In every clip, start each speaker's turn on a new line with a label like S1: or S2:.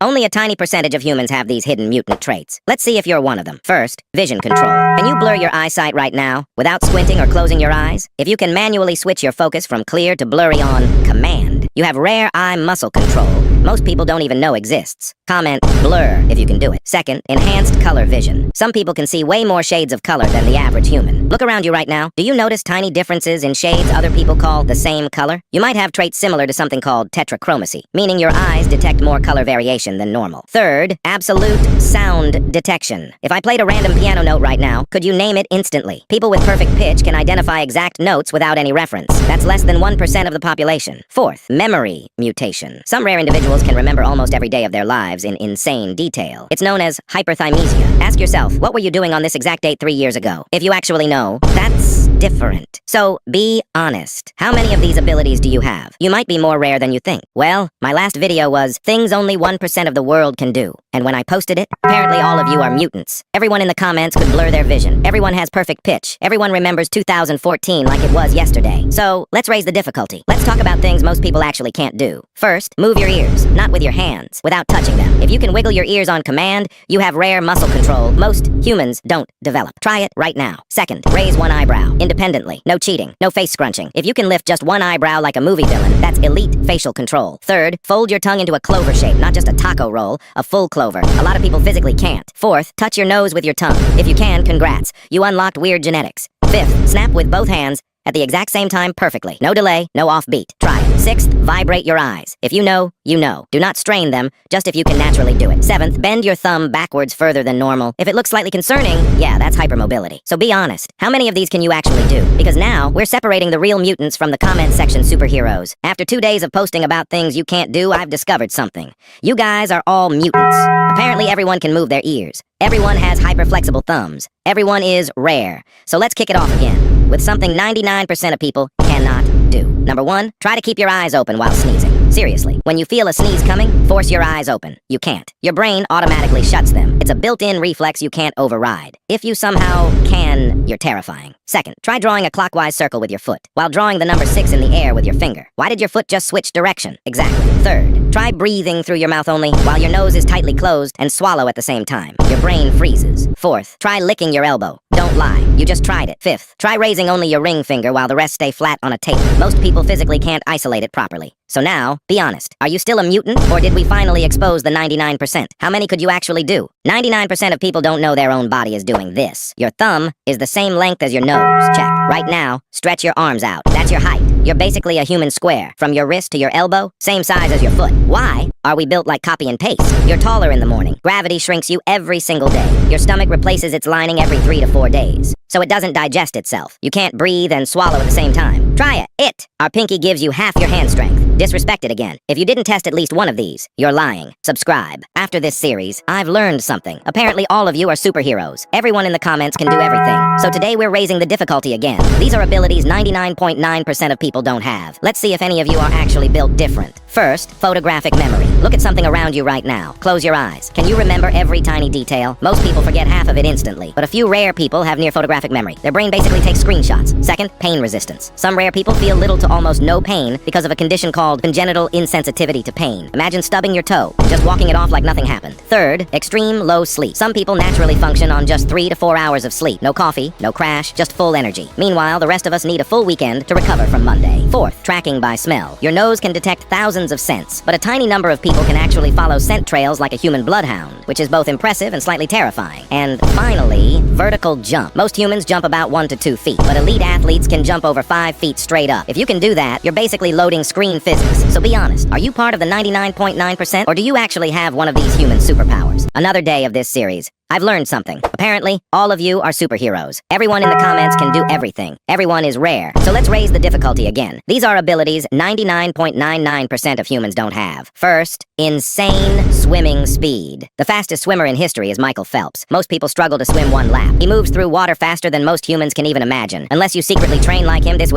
S1: Only a tiny percentage of humans have these hidden mutant traits. Let's see if you're one of them. First, vision control. Can you blur your eyesight right now without squinting or closing your eyes? If you can manually switch your focus from clear to blurry on command, you have rare eye muscle control most people don't even know exists. Comment blur if you can do it. Second, enhanced color vision. Some people can see way more shades of color than the average human. Look around you right now. Do you notice tiny differences in shades other people call the same color? You might have traits similar to something called tetrachromacy, meaning your eyes detect more color variation than normal. Third, absolute sound detection. If I played a random piano note right now, could you name it instantly? People with perfect pitch can identify exact notes without any reference. That's less than 1% of the population. Fourth, memory mutation. Some rare individuals can remember almost every day of their lives in insane detail. It's known as hyperthymesia. Ask yourself, what were you doing on this exact date 3 years ago? If you actually know, that's different. So, be honest. How many of these abilities do you have? You might be more rare than you think. Well, my last video was things only 1% of the world can do. And when I posted it, apparently all of you are mutants. Everyone in the comments could blur their vision. Everyone has perfect pitch. Everyone remembers 2014 like it was yesterday. So, let's raise the difficulty. Let's talk about things most people actually can't do. First, move your ears, not with your hands, without touching them. If you can wiggle your ears on command, you have rare muscle control most humans don't develop. Try it right now. Second, raise one eyebrow, independently. No cheating, no face scrunching. If you can lift just one eyebrow like a movie villain, that's elite facial control. Third, fold your tongue into a clover shape, not just a taco roll, a full clover. A lot of people physically can't. Fourth, touch your nose with your tongue. If you can, congrats. You unlocked weird genetics. Fifth, snap with both hands at the exact same time perfectly. No delay, no offbeat. Try it. Sixth, vibrate your eyes. If you know, you know. Do not strain them, just if you can naturally do it. Seventh, bend your thumb backwards further than normal. If it looks slightly concerning, yeah, that's hypermobility. So be honest. How many of these can you actually do? Because now, we're separating the real mutants from the comment section superheroes. After 2 days of posting about things you can't do, I've discovered something. You guys are all mutants. Apparently everyone can move their ears. Everyone has hyperflexible thumbs. Everyone is rare. So let's kick it off again with something 99% of people cannot do. Number 1, try to keep your eyes open while sneezing. Seriously, when you feel a sneeze coming, force your eyes open. You can't. Your brain automatically shuts them. It's a built-in reflex you can't override. If you somehow can, you're terrifying. Second, try drawing a clockwise circle with your foot, while drawing the number 6 in the air with your finger. Why did your foot just switch direction? Exactly. Third, try breathing through your mouth only, while your nose is tightly closed, and swallow at the same time. Your brain freezes. Fourth, try licking your elbow. Don't lie, you just tried it. Fifth, try raising only your ring finger while the rest stay flat on a table. Most people physically can't isolate it properly. So now, be honest. Are you still a mutant, or did we finally expose the 99%? How many could you actually do? 99% of people don't know their own body is doing this. Your thumb is the same length as your nose. Check. Right now, stretch your arms out. That's your height. You're basically a human square. From your wrist to your elbow, same size as your foot. Why are we built like copy and paste? You're taller in the morning. Gravity shrinks you every single day. Your stomach replaces its lining every 3 to 4 days. So it doesn't digest itself. You can't breathe and swallow at the same time. Try it. Our pinky gives you half your hand strength. Disrespect it again. If you didn't test at least one of these, you're lying. Subscribe. After this series, I've learned something. Apparently all of you are superheroes. Everyone in the comments can do everything. So today we're raising the difficulty again. These are abilities 99.9% of people don't have. Let's see if any of you are actually built different. First, photographic memory. Look at something around you right now. Close your eyes. Can you remember every tiny detail? Most people forget half of it instantly, but a few rare people have near photographic memory. Their brain basically takes screenshots. Second, pain resistance. Some rare people feel little to almost no pain because of a condition called congenital insensitivity to pain. Imagine stubbing your toe and just walking it off like nothing happened. Third, extreme low sleep. Some people naturally function on just 3 to 4 hours of sleep. No coffee, no crash, just full energy. Meanwhile, the rest of us need a full weekend to recover from Monday. Fourth, tracking by smell. Your nose can detect thousands of scents, but a tiny number of people can actually follow scent trails like a human bloodhound, which is both impressive and slightly terrifying. And finally, vertical jump. Most humans jump about 1 to 2 feet, but elite athletes can jump over 5 feet straight up. If you can do that, you're basically loading screen physics. So be honest, are you part of the 99.9%, or do you actually have one of these human superpowers? Another day of this series. I've learned something. Apparently, all of you are superheroes. Everyone in the comments can do everything. Everyone is rare. So let's raise the difficulty again. These are abilities 99.99% of humans don't have. First, insane swimming speed. The fastest swimmer in history is Michael Phelps. Most people struggle to swim 1 lap. He moves through water faster than most humans can even imagine. Unless you secretly train like him, this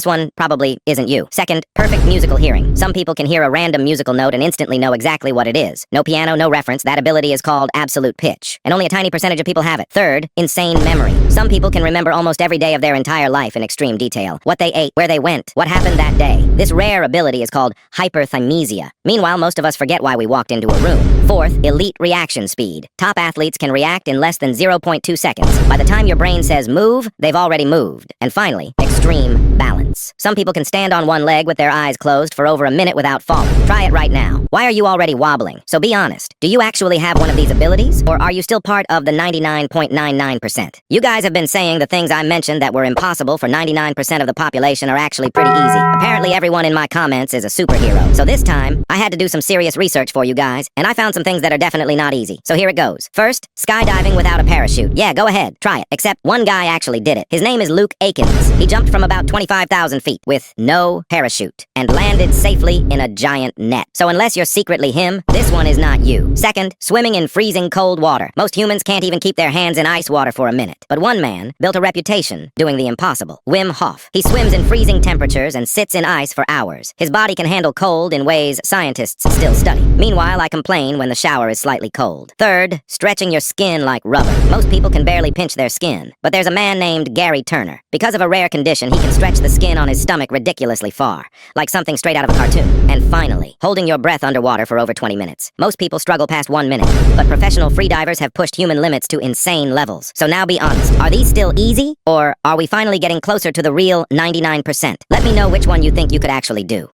S1: one probably isn't you. Second, perfect musical hearing. Some people can hear a random musical note and instantly know exactly what it is. No piano, no reference. That ability is called absolute pitch. and only a tiny percentage of people have it. Third, insane memory. Some people can remember almost every day of their entire life in extreme detail. What they ate, where they went, what happened that day. This rare ability is called hyperthymesia. Meanwhile, most of us forget why we walked into a room. Fourth, elite reaction speed. Top athletes can react in less than 0.2 seconds. By the time your brain says move, they've already moved. And finally, extreme balance. Some people can stand on one leg with their eyes closed for over a minute without falling. Try it right now. Why are you already wobbling? So be honest. Do you actually have one of these abilities? Or are you still part of the 99.99%? You guys have been saying the things I mentioned that were impossible for 99% of the population are actually pretty easy. Apparently everyone in my comments is a superhero. So this time, I had to do some serious research for you guys, and I found some things that are definitely not easy. So here it goes. First, skydiving without a parachute. Yeah, go ahead. Try it. Except one guy actually did it. His name is Luke Akins. He jumped from about 25,000 feet with no parachute and landed safely in a giant net. So unless you're secretly him, this one is not you. Second, swimming in freezing cold water. Most humans can't even keep their hands in ice water for a minute. But one man built a reputation doing the impossible. Wim Hof. He swims in freezing temperatures and sits in ice for hours. His body can handle cold in ways scientists still study. Meanwhile, I complain when the shower is slightly cold. Third, stretching your skin like rubber. Most people can barely pinch their skin. But there's a man named Gary Turner. Because of a rare condition, he can stretch the skin on his stomach ridiculously far, like something straight out of a cartoon. And finally, holding your breath underwater for over 20 minutes. Most people struggle past 1 minute, but professional freedivers have pushed human limits to insane levels. So now be honest, are these still easy, or are we finally getting closer to the real 99%? Let me know which one you think you could actually do.